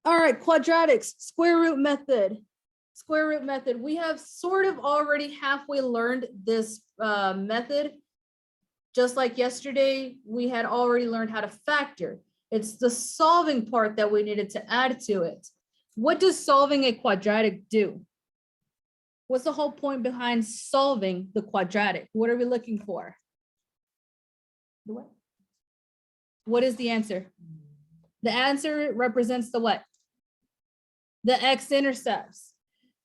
All right, quadratics, square root method. Square root method. We have sort of already halfway learned this method. Just like yesterday, we had already learned how to factor. It's the solving part that we needed to add to it. What does solving a quadratic do? What's the whole point behind solving the quadratic? What are we looking for? What is the answer? The answer represents the what? The x-intercepts.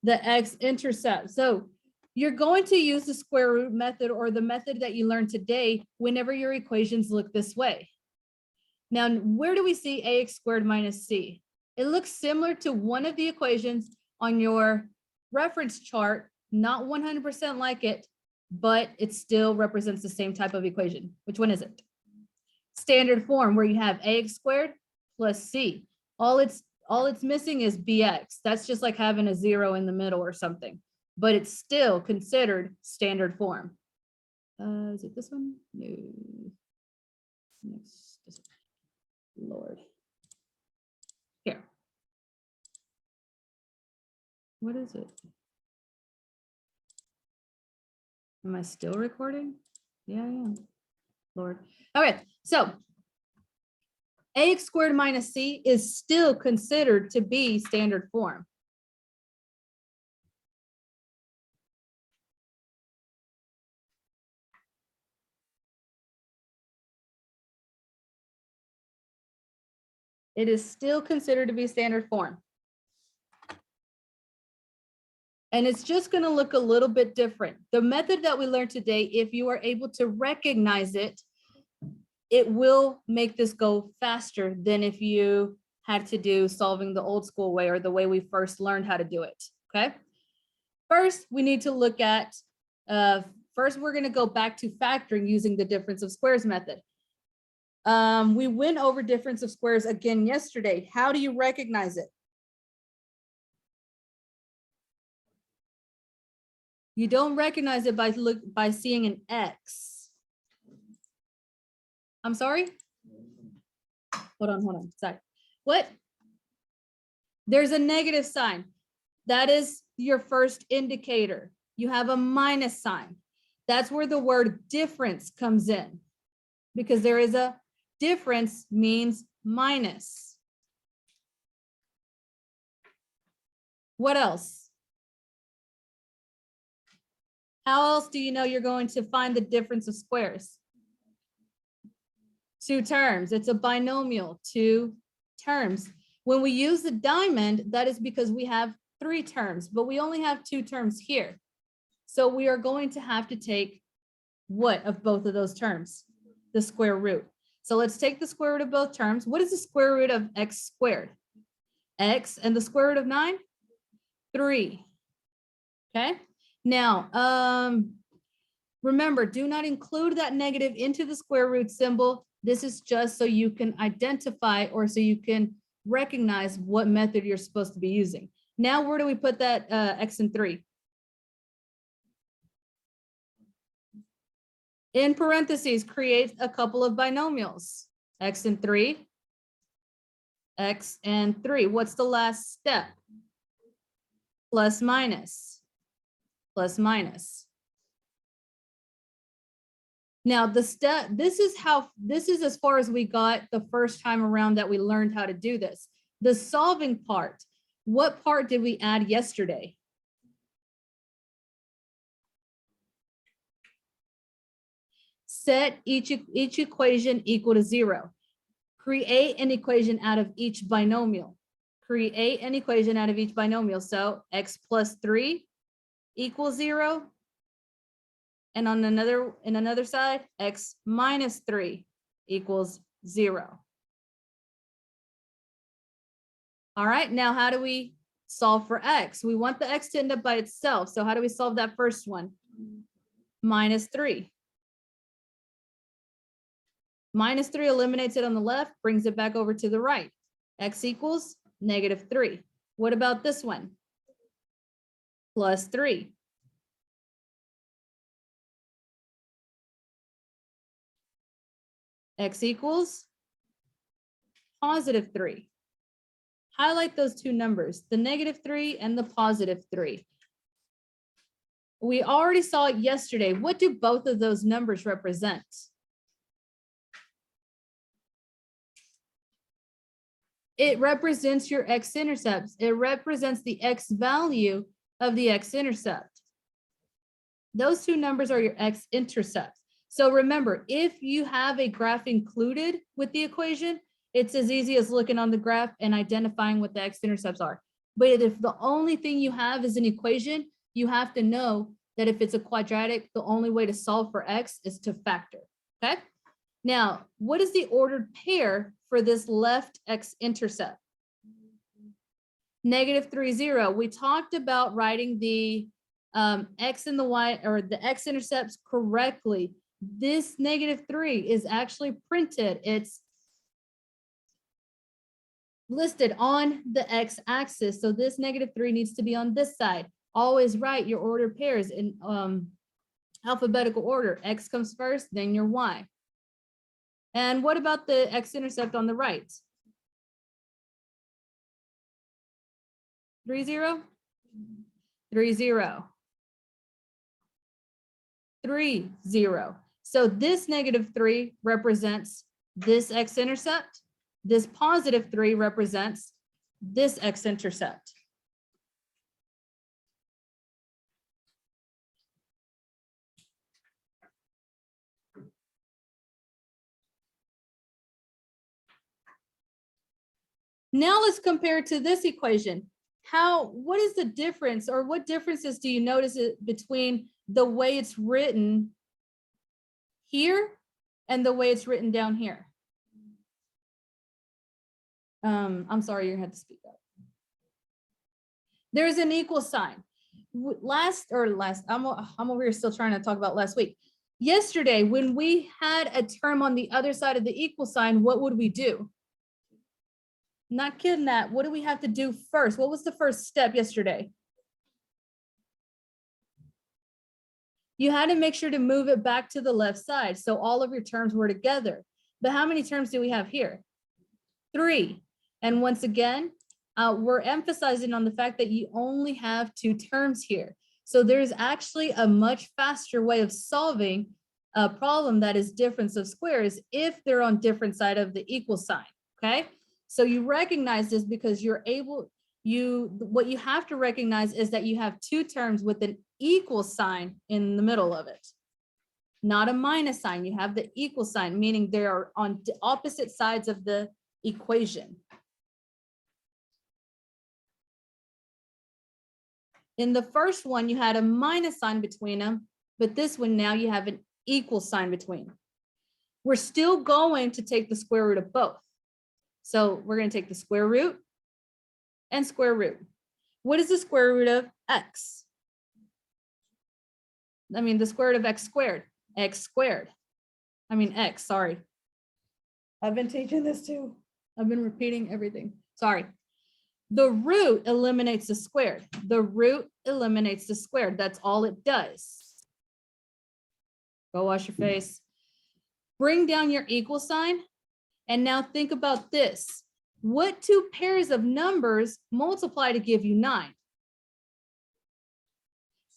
The x-intercept. So you're going to use the square root method or the method that you learned today whenever your equations look this way. Now, where do we see ax squared minus c? It looks similar to one of the equations on your reference chart, not 100% like it, but it still represents the same type of equation. Which one is it? Standard form, where you have ax squared plus c. All it's missing is bx. That's just like having a 0 in the middle or something, but it's still considered standard form. Is it this one? No. Next. Lord. Here. What is it? Am I still recording? Yeah, I am. Lord. Okay, so ax squared minus c is still considered to be standard form. It is still considered to be standard form. And it's just going to look a little bit different. The method that we learned today, if you are able to recognize it, it will make this go faster than if you had to do solving the old school way or the way we first learned how to do it. Okay. First, we need to look at, first, we're going to go back to factoring using the difference of squares method. We went over difference of squares again yesterday. How do you recognize it? You don't recognize it by seeing an X. I'm sorry? Hold on, sorry. What? There's a negative sign. That is your first indicator. You have a minus sign. That's where the word difference comes in, because there is a difference means minus. What else? How else do you know you're going to find the difference of squares? Two terms. It's a binomial, two terms. When we use the diamond, that is because we have three terms, but we only have two terms here. So we are going to have to take what of both of those terms? The square root. So let's take the square root of both terms. What is the square root of x squared? X, and the square root of 9? 3. Okay. Now, remember, do not include that negative into the square root symbol. This is just so you can identify or so you can recognize what method you're supposed to be using. Now, where do we put that x and 3? In parentheses, create a couple of binomials. X and 3. X and 3. What's the last step? Plus minus. Plus minus. Now the step, this is as far as we got the first time around that we learned how to do this. The solving part, what part did we add yesterday? Set each equation equal to 0. Create an equation out of each binomial. Create an equation out of each binomial. So x plus 3 equals 0. And on another side, x minus 3 equals 0. All right, now how do we solve for x? We want the x to end up by itself. So how do we solve that first one? Minus 3. Minus 3 eliminates it on the left, brings it back over to the right. X equals -3. What about this one? Plus 3. X equals +3. highlight those two numbers, the -3 and the +3. We already saw it yesterday. What do both of those numbers represent? It represents your x-intercepts. It represents the x value of the x-intercept. Those two numbers are your x-intercepts. So remember, if you have a graph included with the equation, it's as easy as looking on the graph and identifying what the x-intercepts are. But if the only thing you have is an equation, you have to know that if it's a quadratic, the only way to solve for x is to factor, okay? Now, what is the ordered pair for this left x-intercept? -3, 0. We talked about writing the x and the y, or the x-intercepts correctly. This -3 is actually printed. It's listed on the x-axis. So this -3 needs to be on this side. Always write your ordered pairs in alphabetical order. X comes first, then your y. And what about the x-intercept on the right? 3, 0? 3, 0. 3, 0. So this -3 represents this x-intercept. This +3 represents this x-intercept. Now let's compare it to this equation. What is the difference, or what differences do you notice between the way it's written here and the way it's written down here? I'm sorry, you're gonna have to speak up. There's an equal sign. I'm over here still trying to talk about last week. Yesterday, when we had a term on the other side of the equal sign, what would we do? Not kidding that. What do we have to do first? What was the first step yesterday? You had to make sure to move it back to the left side. So all of your terms were together. But how many terms do we have here? 3. And once again, we're emphasizing on the fact that you only have 2 terms here. So there's actually a much faster way of solving a problem that is difference of squares if they're on different side of the equal sign, okay? So you recognize this because what you have to recognize is that you have 2 terms with an equal sign in the middle of it, not a minus sign. You have the equal sign, meaning they are on the opposite sides of the equation. In the first one, you had a minus sign between them, but this one now you have an equal sign between. We're still going to take the square root of both. So we're going to take the square root and square root. What is the square root of x? I mean, the square root of x squared. X squared. I mean, x, sorry. I've been teaching this too. I've been repeating everything. Sorry. The root eliminates the squared. The root eliminates the squared. That's all it does. Go wash your face. Bring down your equal sign. And now think about this. What 2 pairs of numbers multiply to give you 9?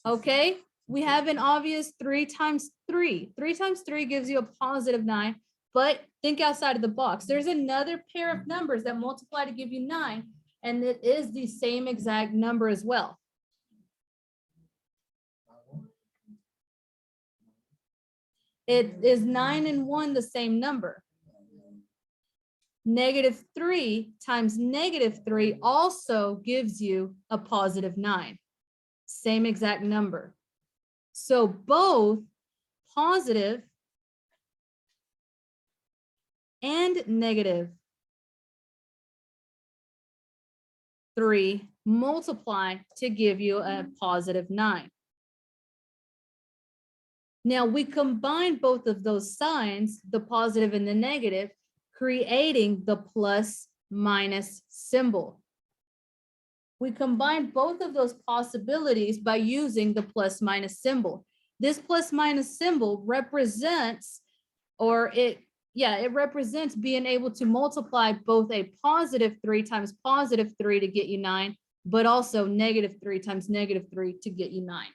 Okay, we have an obvious 3 times 3. 3 times 3 gives you a +9, but think outside of the box. There's another pair of numbers that multiply to give you 9, and it is the same exact number as well. It is 9 and 1 the same number. -3 times -3 also gives you a +9. Same exact number. So both positive and -3 multiply to give you a +9. Now we combine both of those signs, the positive and the negative, creating the plus-minus symbol. We combine both of those possibilities by using the plus-minus symbol. This plus-minus symbol represents, or it yeah, it represents being able to multiply both a positive 3 times positive 3 to get you 9, but also negative 3 times negative 3 to get you 9.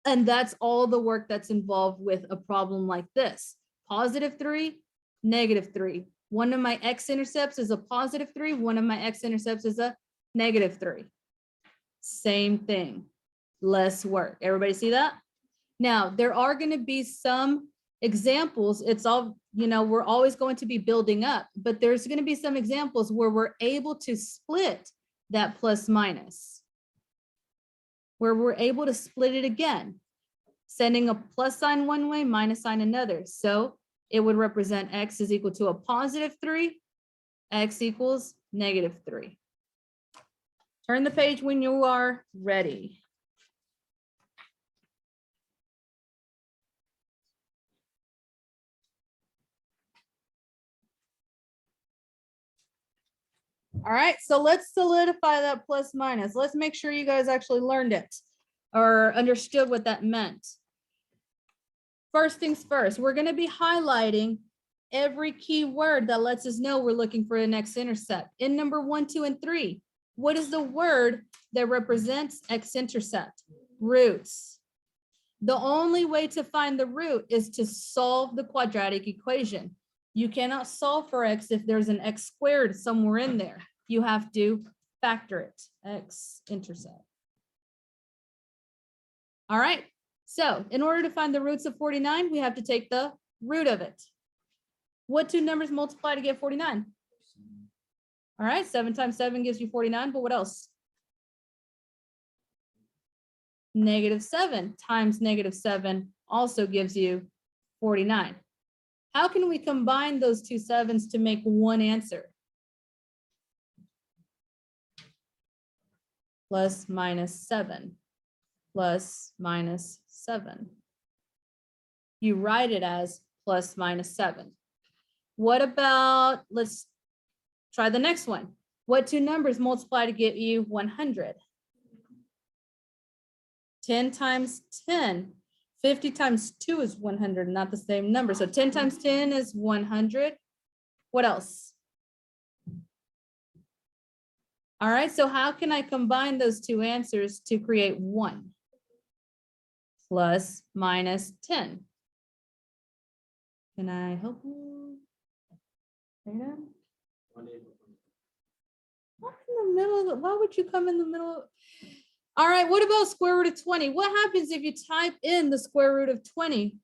And that's all the work that's involved with a problem like this. Positive 3, negative 3. One of my x-intercepts is a positive 3. One of my x-intercepts is a negative 3. Same thing, less work. Everybody see that? Now, there are going to be some examples. It's all, we're always going to be building up, but there's going to be some examples where we're able to split that plus minus, where we're able to split it again, sending a plus sign one way, minus sign another. So it would represent x is equal to a positive 3, x equals negative 3. Turn the page when you are ready. All right, so let's solidify that plus minus. Let's make sure you guys actually learned it or understood what that meant. First things first, we're going to be highlighting every key word that lets us know we're looking for an x-intercept. In number 1, 2, and 3, what is the word that represents x-intercept? Roots. The only way to find the root is to solve the quadratic equation. You cannot solve for x if there's an x squared somewhere in there. You have to factor it, x-intercept. All right, so in order to find the roots of 49, we have to take the root of it. What two numbers multiply to get 49? All right, 7 times 7 gives you 49, but what else? -7 times -7 also gives you 49. How can we combine those two 7s to make one answer? Plus minus 7, plus minus 7. You write it as plus minus 7. What about, let's try the next one. What two numbers multiply to get you 100? 10 times 10. 50 times 2 is 100, not the same number. So 10 times 10 is 100. What else? All right, so how can I combine those two answers to create 1? Plus minus 10. Can I help you? What in the middle of why would you come in the middle? All right, what about square root of 20? What happens if you type in the square root of 20?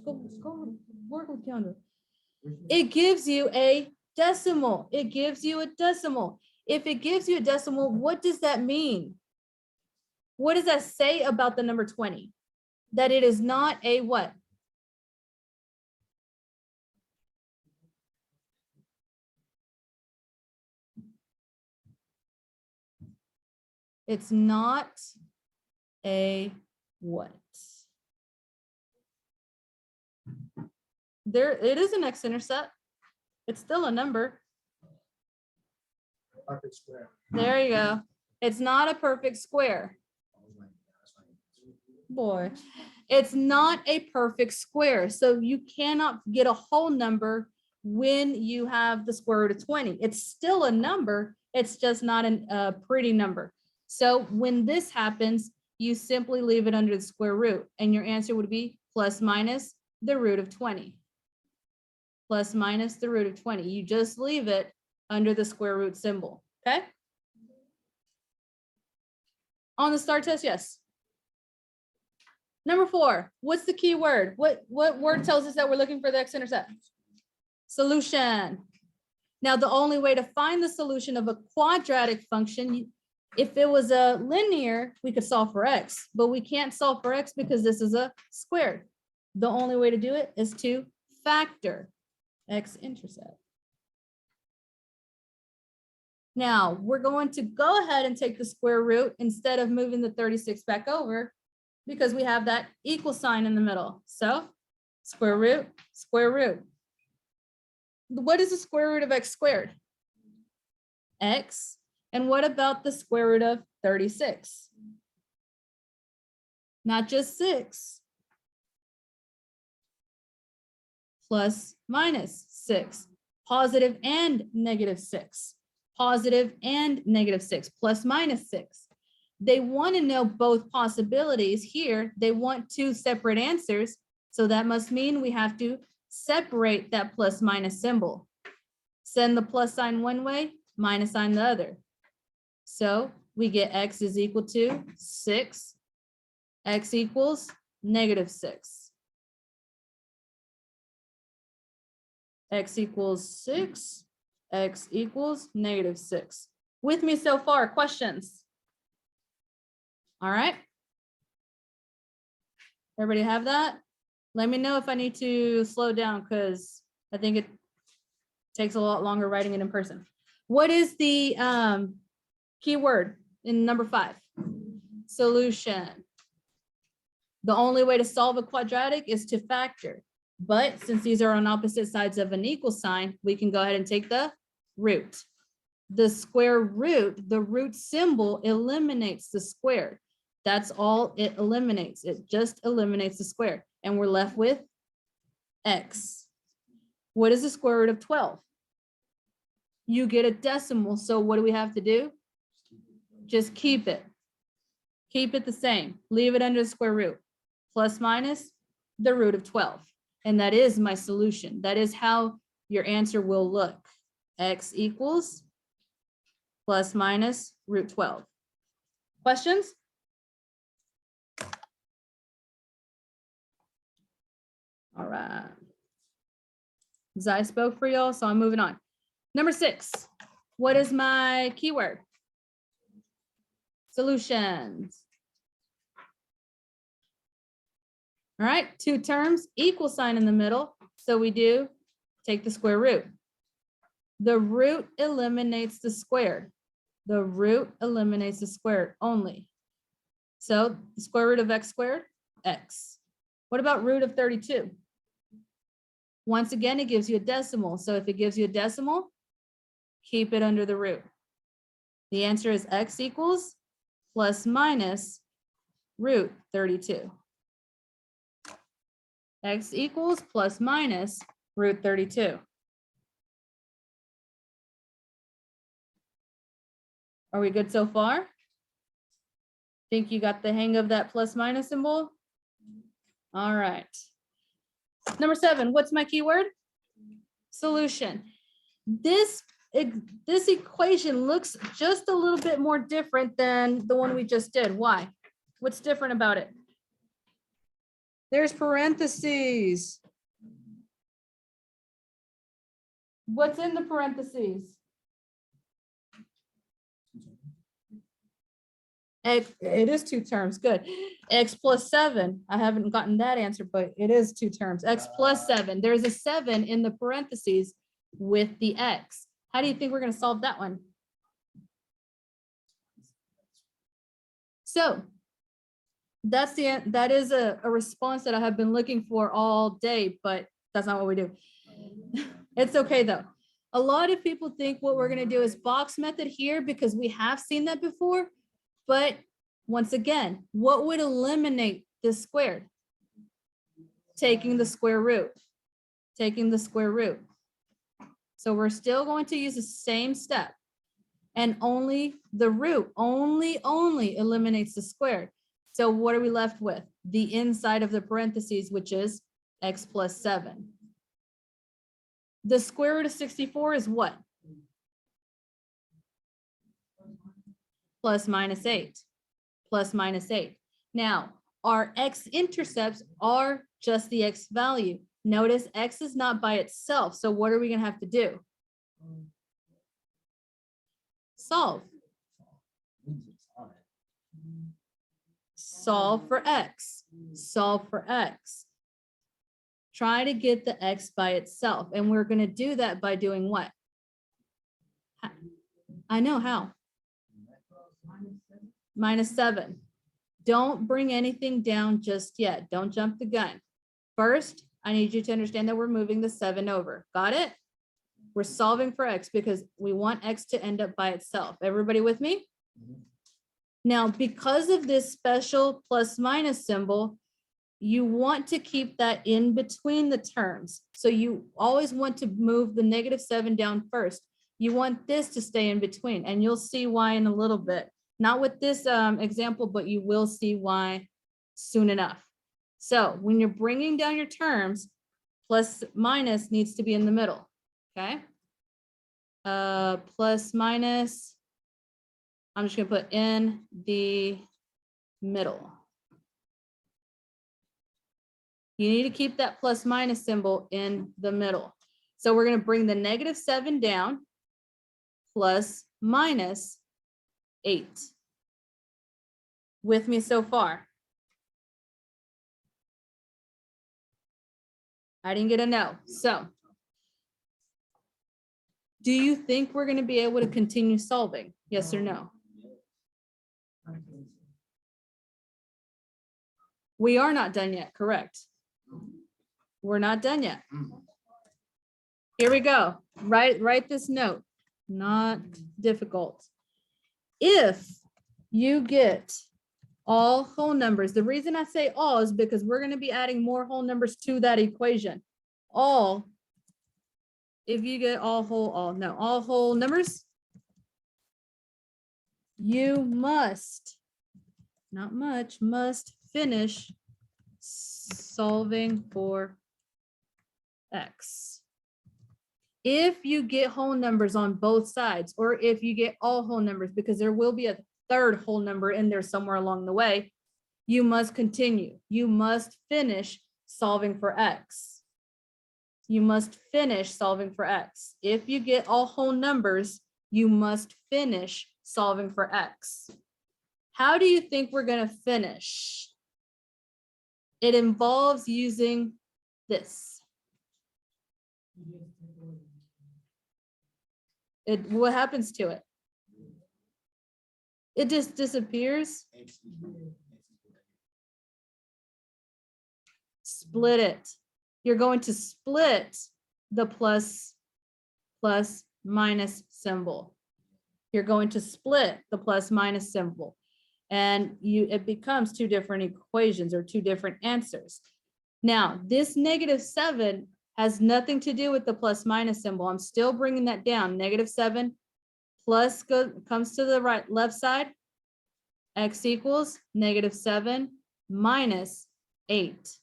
Go work with Keandra. It gives you a decimal. It gives you a decimal. If it gives you a decimal, what does that mean? What does that say about the number 20? That it is not a what? It's not a what? There, it is an x-intercept. It's still a number. Perfect square. There you go. It's not a perfect square. Boy, it's not a perfect square. So you cannot get a whole number when you have the square root of 20. It's still a number. It's just not a pretty number. So when this happens, you simply leave it under the square root and your answer would be plus minus the root of 20. Plus minus the root of 20. You just leave it under the square root symbol, okay? On the STAR test, yes. Number 4, what's the key word? What word tells us that we're looking for the x-intercept? Solution. Now, the only way to find the solution of a quadratic function, if it was a linear, we could solve for x, but we can't solve for x because this is a squared. The only way to do it is to factor x-intercept. Now, we're going to go ahead and take the square root instead of moving the 36 back over because we have that equal sign in the middle. So square root, square root. What is the square root of x squared? X. And what about the square root of 36? not just 6. Plus minus 6. Positive and negative 6. Positive and negative 6. Plus minus 6. They want to know both possibilities. Here, they want 2 separate answers. So that must mean we have to separate that plus minus symbol. Send the plus sign one way, minus sign the other. So we get x is equal to 6. X equals negative 6. X equals 6. X equals negative 6. With me so far, questions? All right. Everybody have that? Let me know if I need to slow down because I think it takes a lot longer writing it in person. What is the keyword in number 5? Solution. The only way to solve a quadratic is to factor. But since these are on opposite sides of an equal sign, we can go ahead and take the root. The square root, the root symbol eliminates the square. That's all it eliminates. It just eliminates the square. And we're left with x. What is the square root of 12? You get a decimal. So what do we have to do? Just keep it. Keep it the same. Leave it under the square root. Plus minus the root of 12. And that is my solution. That is how your answer will look. X equals plus minus root 12. Questions? All right. Zai spoke for y'all, so I'm moving on. Number 6. What is my keyword? Solutions. All right, 2 terms, equal sign in the middle. So we do take the square root. The root eliminates the square. The root eliminates the square only. So the square root of x squared, x. What about root of 32? Once again, it gives you a decimal. So if it gives you a decimal, keep it under the root. The answer is x equals plus minus root 32. X equals plus minus root 32. Are we good so far? Think you got the hang of that plus minus symbol? All right. Number 7, what's my keyword? Solution. This equation looks just a little bit more different than the one we just did. Why? What's different about it? There's parentheses. What's in the parentheses? It is 2 terms. Good. X plus 7. I haven't gotten that answer, but it is 2 terms. X plus 7. There's a 7 in the parentheses with the x. How do you think we're going to solve that one? So that is a response that I have been looking for all day, but that's not what we do. It's okay though. A lot of people think what we're going to do is box method here because we have seen that before. But once again, what would eliminate this squared? Taking the square root. Taking the square root. So we're still going to use the same step. And only the root only eliminates the squared. So what are we left with? The inside of the parentheses, which is x plus 7. The square root of 64 is what? Plus minus 8. Plus minus 8. Now, our x-intercepts are just the x value. Notice x is not by itself. So what are we going to have to do? Solve. Solve for x. Solve for x. Try to get the x by itself. And we're going to do that by doing what? I know how. Minus 7. Don't bring anything down just yet. Don't jump the gun. First, I need you to understand that we're moving the 7 over. Got it? We're solving for x because we want x to end up by itself. Everybody with me? Now, because of this special plus minus symbol, you want to keep that in between the terms. So you always want to move the -7 down first. You want this to stay in between, and you'll see why in a little bit. Not with this example, but you will see why soon enough. So when you're bringing down your terms, plus minus needs to be in the middle, okay? Plus minus, I'm just gonna put in the middle. You need to keep that plus minus symbol in the middle. So we're gonna bring the -7 down, plus minus 8. With me so far? I didn't get a no. So do you think we're going to be able to continue solving? Yes or no? We are not done yet, correct? We're not done yet. Here we go. Write this note. Not difficult. If you get all whole numbers, the reason I say all is because we're going to be adding more whole numbers to that equation. All, if you get all whole numbers, you must, not much, must finish solving for X. If you get whole numbers on both sides, or if you get all whole numbers, because there will be a third whole number in there somewhere along the way, you must continue. You must finish solving for X. You must finish solving for X. If you get all whole numbers, you must finish solving for X. How do you think we're going to finish? It involves using this. What happens to it? It just disappears. Split it. You're going to split the plus minus symbol. You're going to split the plus minus symbol. And it becomes two different equations or two different answers. Now, this -7 has nothing to do with the plus minus symbol. I'm still bringing that down. -7 plus comes to the left side. X equals -7 minus 8.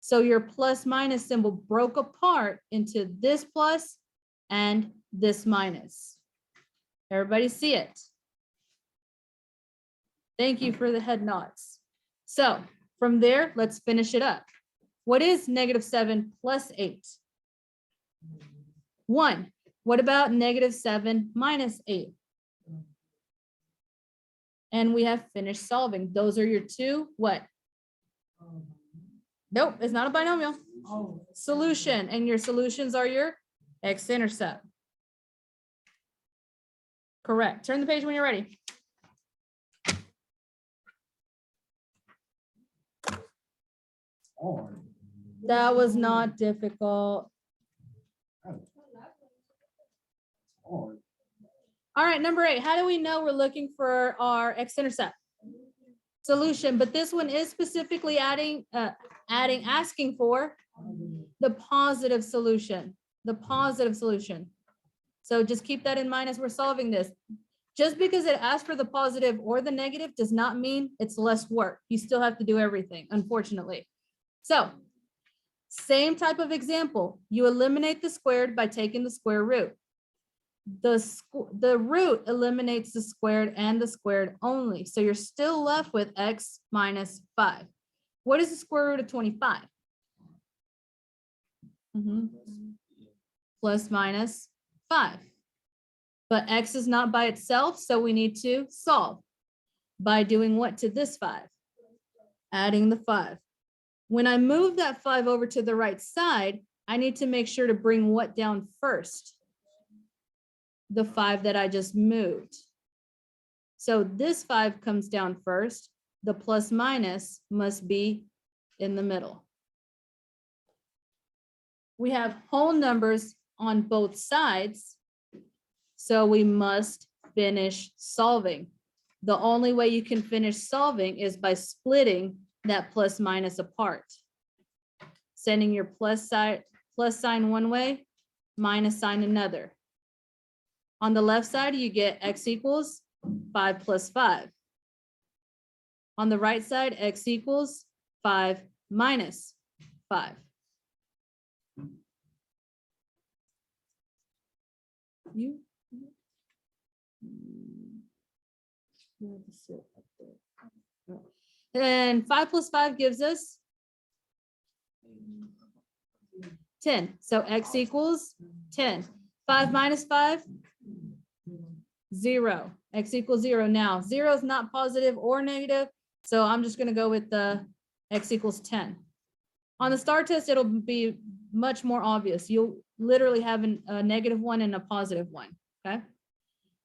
So your plus minus symbol broke apart into this plus and this minus. Everybody see it? Thank you for the head nods. So from there, let's finish it up. What is -7 plus 8? 1. What about -7 minus 8? And we have finished solving. Those are your two, what? Nope, it's not a binomial. Solution, and your solutions are your x-intercept. Correct. Turn the page when you're ready. That was not difficult. All right, number 8. How do we know we're looking for our x-intercept? Solution, but this one is specifically asking for the positive solution, So just keep that in mind as we're solving this. Just because it asks for the positive or the negative does not mean it's less work. You still have to do everything, unfortunately. So same type of example, you eliminate the squared by taking the square root. The root eliminates the squared and the squared only. So you're still left with x minus 5. What is the square root of 25? Plus minus 5. But x is not by itself, so we need to solve by doing what to this 5? Adding the 5. When I move that 5 over to the right side, I need to make sure to bring what down first? The 5 that I just moved. So this 5 comes down first. The plus minus must be in the middle. We have whole numbers on both sides, so we must finish solving. The only way you can finish solving is by splitting that plus minus apart. Sending your plus sign one way, minus sign another. On the left side, you get x equals 5 plus 5. On the right side, x equals 5 minus 5. You have to sit up there. And 5 plus 5 gives us 10. So x equals 10. 5 minus 5, 0. X equals 0. Now, 0 is not positive or negative, so I'm just going to go with the x equals 10. On the STAR test, it'll be much more obvious. You'll literally have a negative one and a positive one, okay?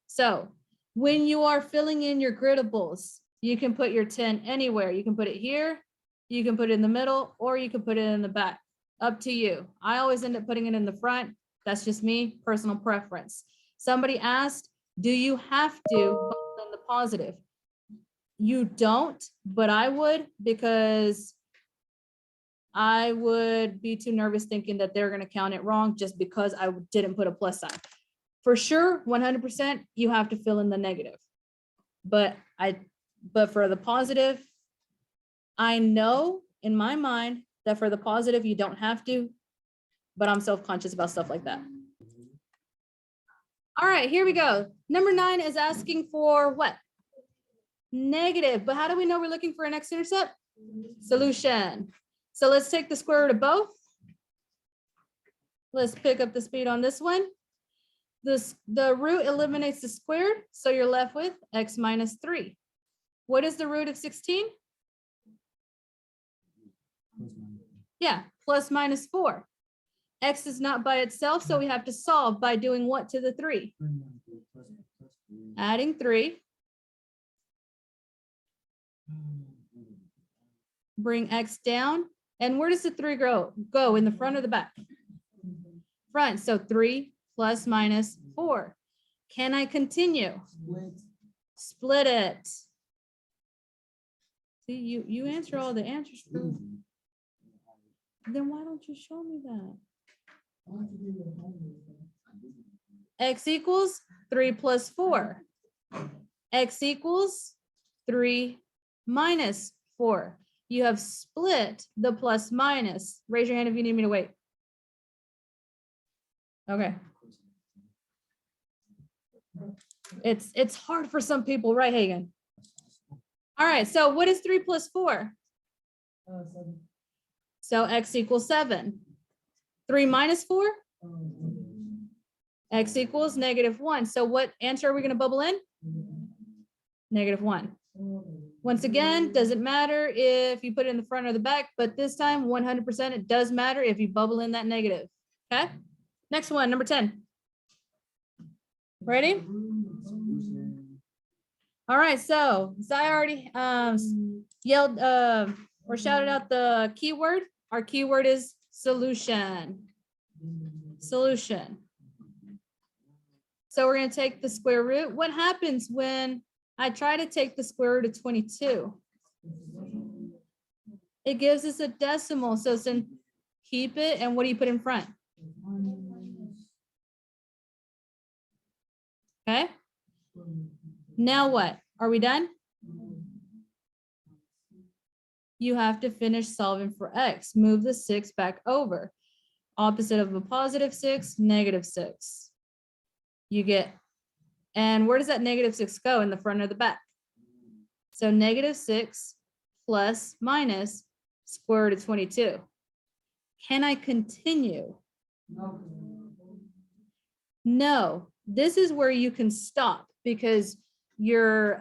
So when you are filling in your gridables, you can put your 10 anywhere. You can put it here, you can put it in the middle, or you can put it in the back. Up to you. I always end up putting it in the front. That's just me, personal preference. Somebody asked, do you have to bubble in the positive? You don't, but I would, because I would be too nervous thinking that they're going to count it wrong just because I didn't put a plus sign. For sure, 100%, you have to fill in the negative. But for the positive, I know in my mind that for the positive, you don't have to, but I'm self-conscious about stuff like that. All right, here we go. Number 9 is asking for what? Negative, but how do we know we're looking for an x-intercept? Solution. So let's take the square root of both. Let's pick up the speed on this one. The root eliminates the squared, so you're left with x minus 3. What is the root of 16? Yeah, plus minus 4. X is not by itself, so we have to solve by doing what to the 3? Adding 3. Bring x down. And where does the 3 go? In the front or the back? Front. So 3 plus minus 4. Can I continue? Split it. See, you answer all the answers. Then why don't you show me that? X equals 3 plus 4. X equals 3 minus 4. You have split the plus minus. Raise your hand if you need me to wait. Okay. It's hard for some people, right, Hagen? All right, so what is 3 plus 4? 7. So x equals 7. 3 minus 4? X equals negative 1. So what answer are we going to bubble in? Negative 1. Once again, doesn't matter if you put it in the front or the back, but this time 100% it does matter if you bubble in that negative. Okay, next one, number 10. Ready? All right, so Zai already yelled or shouted out the keyword. Our keyword is solution. Solution. So we're going to take the square root. What happens when I try to take the square root of 22? It gives us a decimal. So since keep it, and what do you put in front? Okay. Now what? Are we done? You have to finish solving for x. Move the 6 back over. Opposite of a positive 6, negative 6. You get, and where does that negative 6 go? In the front or the back? So negative 6 plus minus square root of 22. Can I continue? No. This is where you can stop because your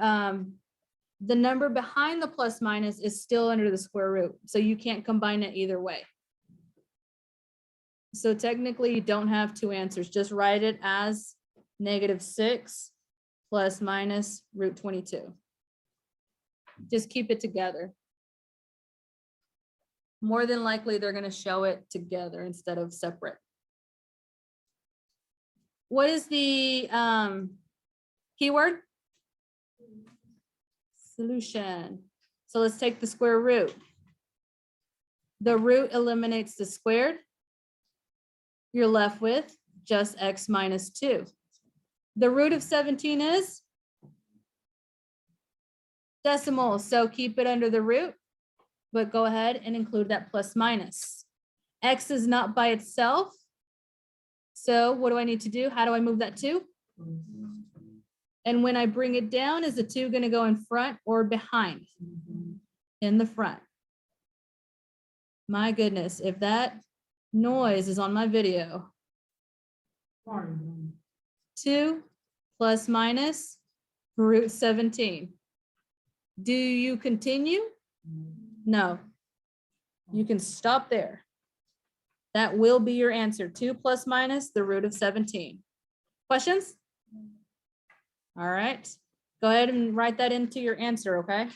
the number behind the plus minus is still under the square root. So you can't combine it either way. So technically you don't have two answers. Just write it as negative 6 plus minus root 22. Just keep it together. More than likely, they're going to show it together instead of separate. What is the keyword? solution. So let's take the square root. The root eliminates the squared. You're left with just x minus 2. The root of 17 is decimal, so keep it under the root, but go ahead and include that plus minus. X is not by itself, so what do I need to do? How do I move that 2? And when I bring it down, is the 2 going to go in front or behind? In the front. My goodness, if that noise is on my video. 2 plus minus root 17. Do you continue? No. You can stop there. That will be your answer. 2 plus minus the root of 17. Questions? All right. Go ahead and write that into your answer, okay?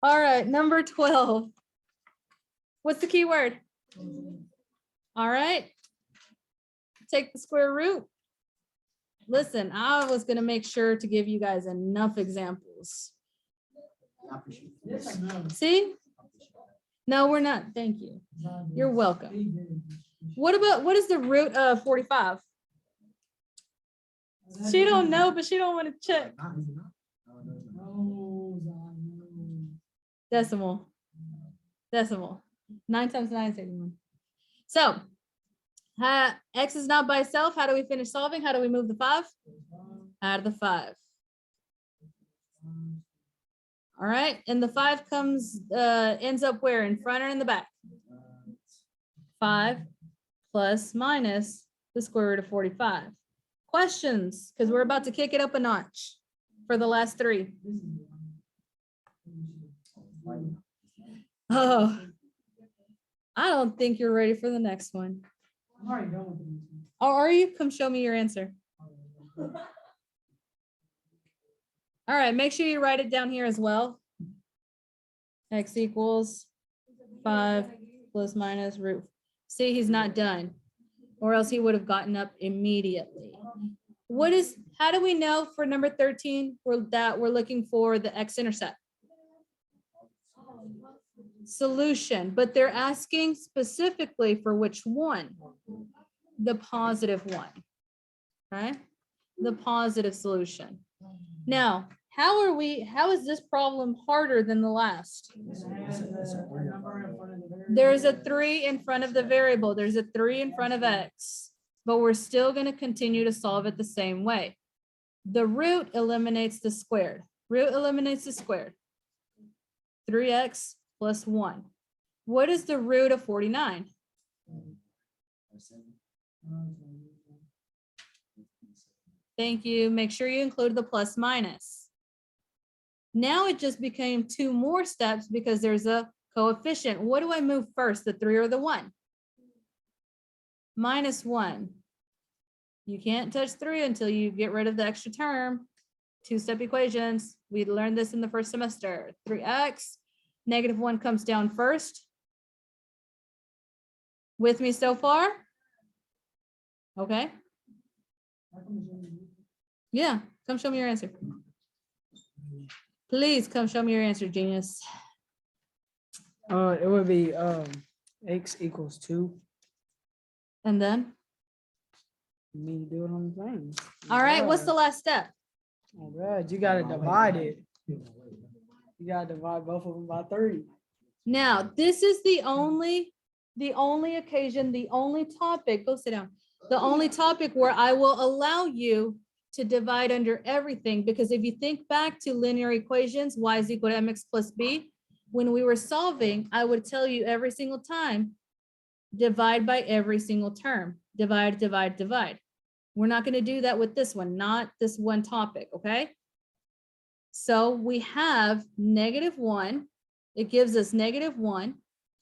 All right, number 12. What's the key word? All right. Take the square root. Listen, I was going to make sure to give you guys enough examples. See? No, we're not. Thank you. You're welcome. What is the root of 45? She don't know, but she don't want to check. Decimal. Decimal. 9 times 9 is 81. So, x is not by itself. How do we finish solving? How do we move the 5? Out of the 5. All right, and the 5 comes, ends up where? In front or in the back? 5 plus minus the square root of 45. Questions? Because we're about to kick it up a notch for the last 3. Oh, I don't think you're ready for the next one. I'm already done with it. Oh, are you? Come show me your answer. All right, make sure you write it down here as well. X equals 5 plus minus root. See, he's not done, or else he would have gotten up immediately. How do we know for number 13 that we're looking for the x-intercept? Solution, but they're asking specifically for which one? The positive one, right? The positive solution. Now, how is this problem harder than the last? There's a 3 in front of the variable. There's a 3 in front of x, but we're still going to continue to solve it the same way. The root eliminates the squared. Root eliminates the squared. 3x plus 1. What is the root of 49? Thank you. Make sure you include the plus minus. Now it just became 2 more steps because there's a coefficient. What do I move first, the 3 or the 1? Minus 1. You can't touch 3 until you get rid of the extra term. 2-step equations. We learned this in the first semester. 3x, negative 1 comes down first. With me so far? Okay. Yeah, come show me your answer. Please come show me your answer, genius. It would be x equals 2. And then? You need to do it on the thing. All right, what's the last step? Oh, God, you gotta divide it. You gotta divide both of them by 3. Now, this is the only occasion, the only topic, go sit down. The only topic where I will allow you to divide under everything, because if you think back to linear equations, y is equal to mx plus b, when we were solving, I would tell you every single time, divide by every single term, divide, divide, divide. We're not going to do that with this one, not this one topic, okay? So we have negative 1. It gives us negative 1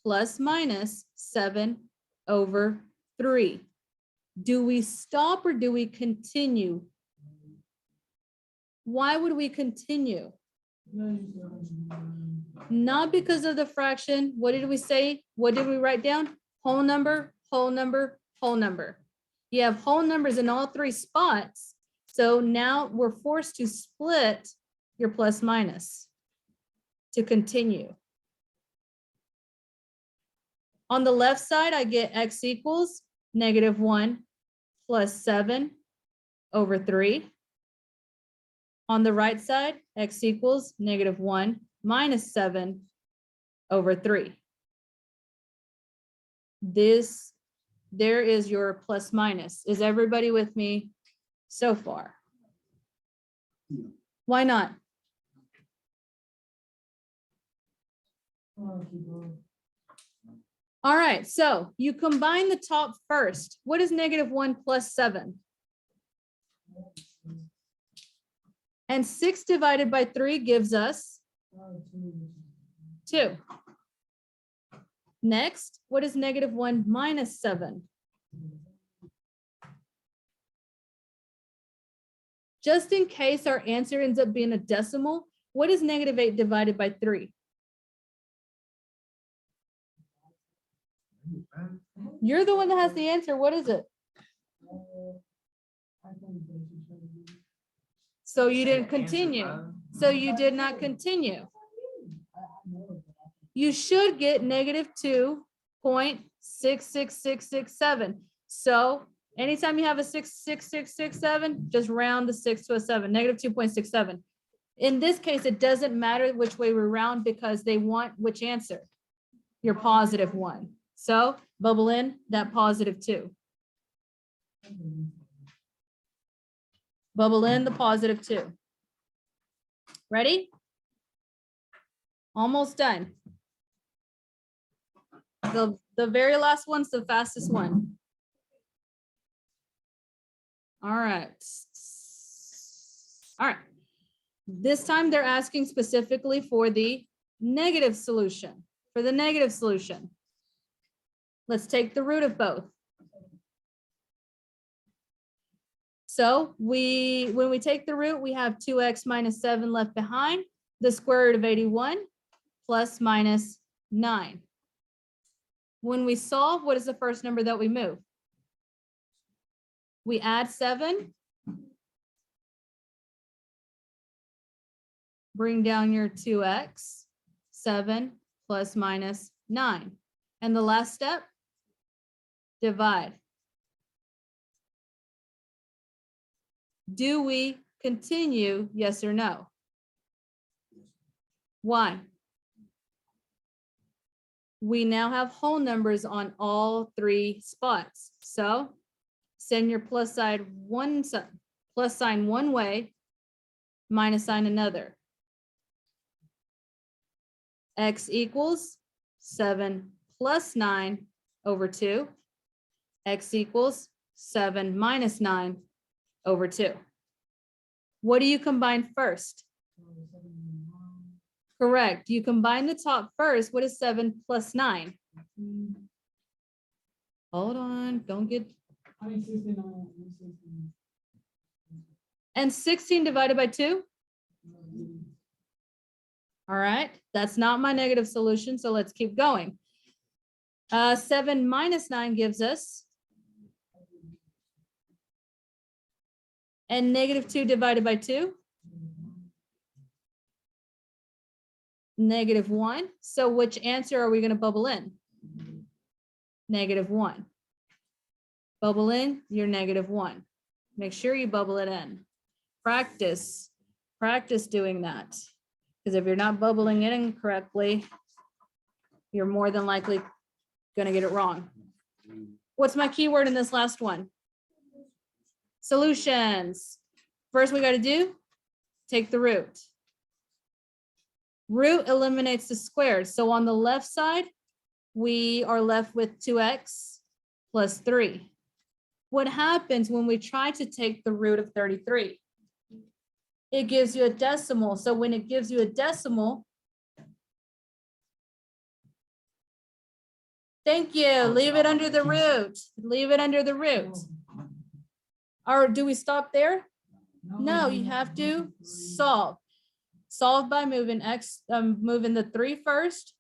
plus minus 7 over 3. Do we stop or do we continue? Why would we continue? Not because of the fraction. What did we say? What did we write down? Whole number, whole number, whole number. You have whole numbers in all three spots. So now we're forced to split your plus minus to continue. On the left side, I get x equals -1 plus 7 over 3. On the right side, x equals -1 minus 7 over 3. There is your plus minus. Is everybody with me so far? Why not? All right, so you combine the top first. What is -1 plus 7? And 6 divided by 3 gives us 2. Next, what is -1 minus 7? Just in case our answer ends up being a decimal, what is -8 divided by 3? You're the one that has the answer. What is it? So you didn't continue. So you did not continue. You should get -2.66667. So anytime you have a 66667, just round the 6 to a 7, -2.67. In this case, it doesn't matter which way we round because they want which answer? Your positive one. So bubble in that +2. Bubble in the +2. Ready? Almost done. The very last one's the fastest one. All right. All right. This time they're asking specifically for the negative solution. For the negative solution. Let's take the root of both. So when we take the root, we have 2x minus 7 left behind, the square root of 81 plus minus 9. When we solve, what is the first number that we move? We add 7. Bring down your 2x, 7 plus minus 9. And the last step, divide. Do we continue, yes or no? Why? We now have whole numbers on all three spots. So send your plus sign one way, minus sign another. X equals 7 plus 9 over 2. X equals 7 minus 9 over 2. What do you combine first? Correct. You combine the top first. What is 7 plus 9? Hold on. Don't get. And 16 divided by 2? All right. That's not my negative solution. So let's keep going. 7 minus 9 gives us. And -2 divided by 2? -1. So which answer are we going to bubble in? -1. Bubble in your -1. Make sure you bubble it in. Practice doing that. Because if you're not bubbling it in correctly, you're more than likely going to get it wrong. What's my keyword in this last one? Solutions. First we got to do, take the root. Root eliminates the squares. So on the left side, we are left with 2x plus 3. What happens when we try to take the root of 33? It gives you a decimal. So when it gives you a decimal, thank you. Leave it under the root. Leave it under the root. Or do we stop there? No, you have to solve. Solve by moving moving the 3 first.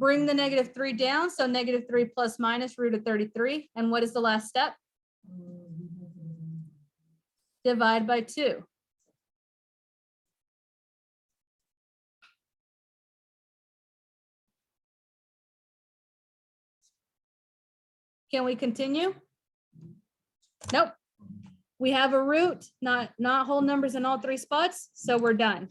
Bring the -3 down. So -3 plus minus root of 33. And what is the last step? Divide by 2. Can we continue? Nope. We have a root, not whole numbers in all 3 spots, so we're done.